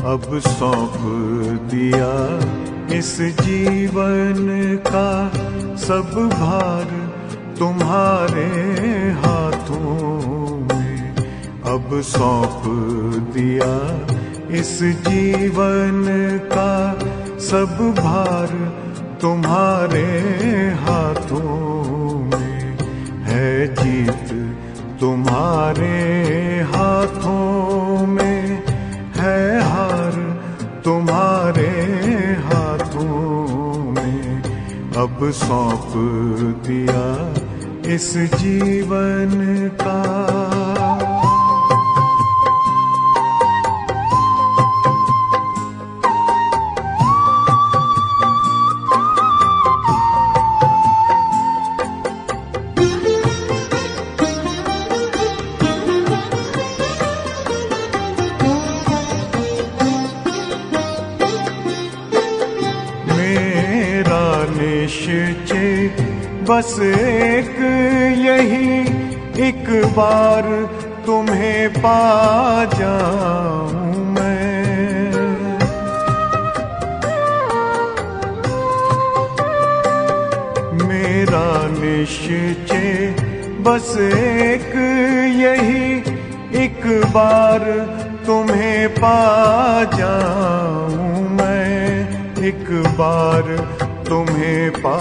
अब सौंप दिया इस जीवन का सब भार तुम्हारे हाथों में। अब सौंप दिया इस जीवन का सब भार तुम्हारे हाथों में। है जीत तुम्हारे हाथों में, है हार तुम्हारे हाथों में। अब सौंप दिया इस जीवन का। निश्चय बस एक यही, एक बार तुम्हें पा जाऊं मैं। मेरा निश्चय बस एक यही, एक बार तुम्हें पा जाऊं मैं। एक बार तुम्हें पा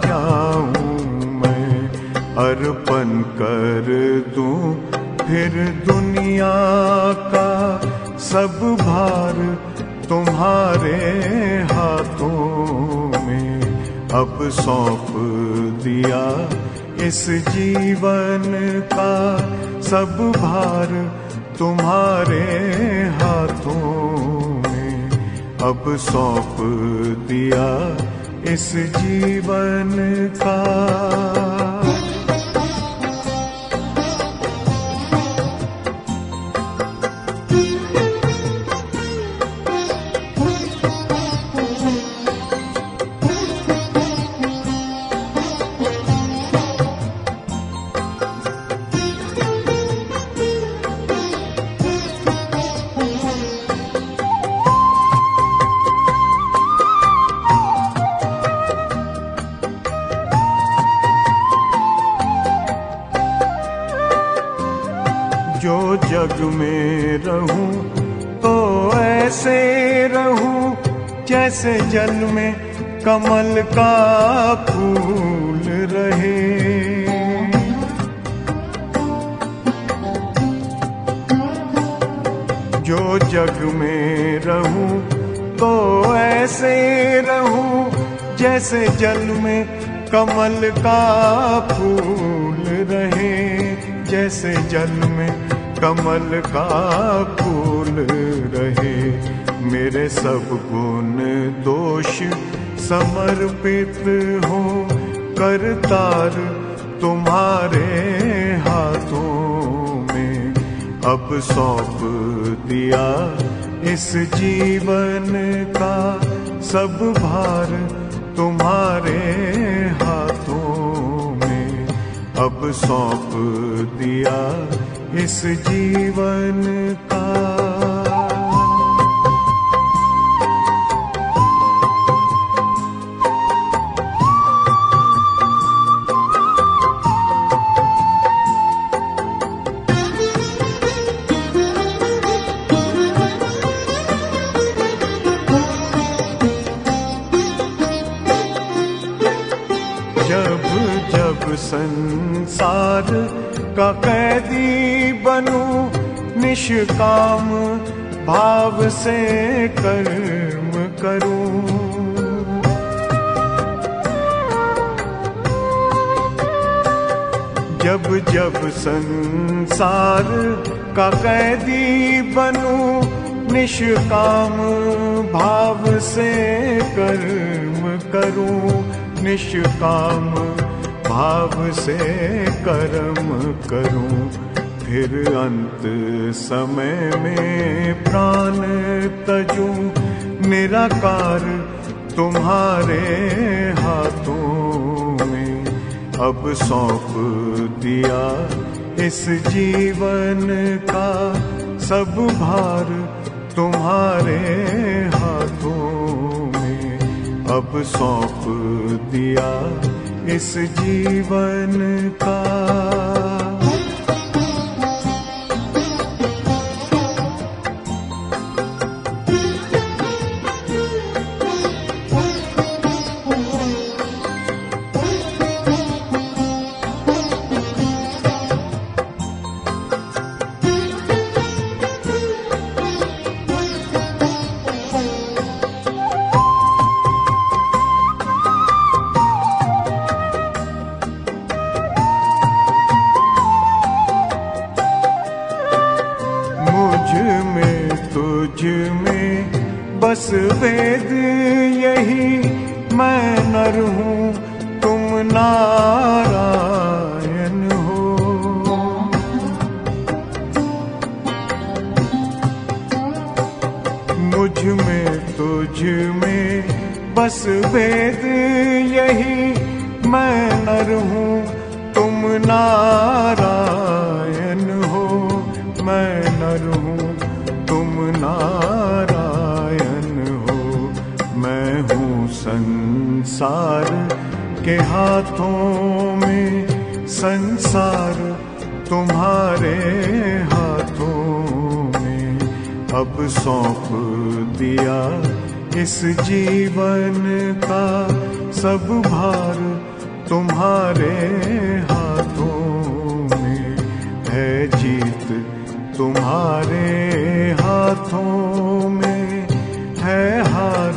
जाऊं मैं। अर्पण कर दूं फिर दुनिया का सब भार तुम्हारे हाथों में। अब सौंप दिया इस जीवन का सब भार तुम्हारे हाथों में। अब सौंप दिया इस जीवन का। जो जग में रहूं तो ऐसे रहूं जैसे जल में कमल का फूल रहे। जो जग में रहूं तो ऐसे रहूं जैसे जल में कमल का फूल रहे। जैसे जल में कमल का फूल रहे। मेरे सब गुण दोष समर्पित हो करतार तुम्हारे हाथों में। अब सौंप दिया इस जीवन का सब भार तुम्हारे हाथों में। अब सौंप दिया इस जीवन का। जब जब संसार का कैदी बनूं निष्काम भाव से कर्म करूं। जब जब संसार का कैदी बनूं, निष्काम भाव से कर्म करूं, निष्काम भाव से कर्म करूं। फिर अंत समय में प्राण तजूं, निराकार तुम्हारे हाथों में। अब सौंप दिया इस जीवन का सब भार तुम्हारे हाथों में। अब सौंप दिया इस जीवन का। तुझ में बस वेद यही, मैं नर हूँ तुम नारायण हो। मुझ में तुझ में बस वेद यही, मैं नर हूँ तुम नारायण हो। मैं नर हूँ तुम नारायण हो। मैं हूँ संसार के हाथों में, संसार तुम्हारे हाथों में। अब सौंप दिया इस जीवन का सब भार तुम्हारे हाथों में। है जीत तुम्हारे हाथों में, है हार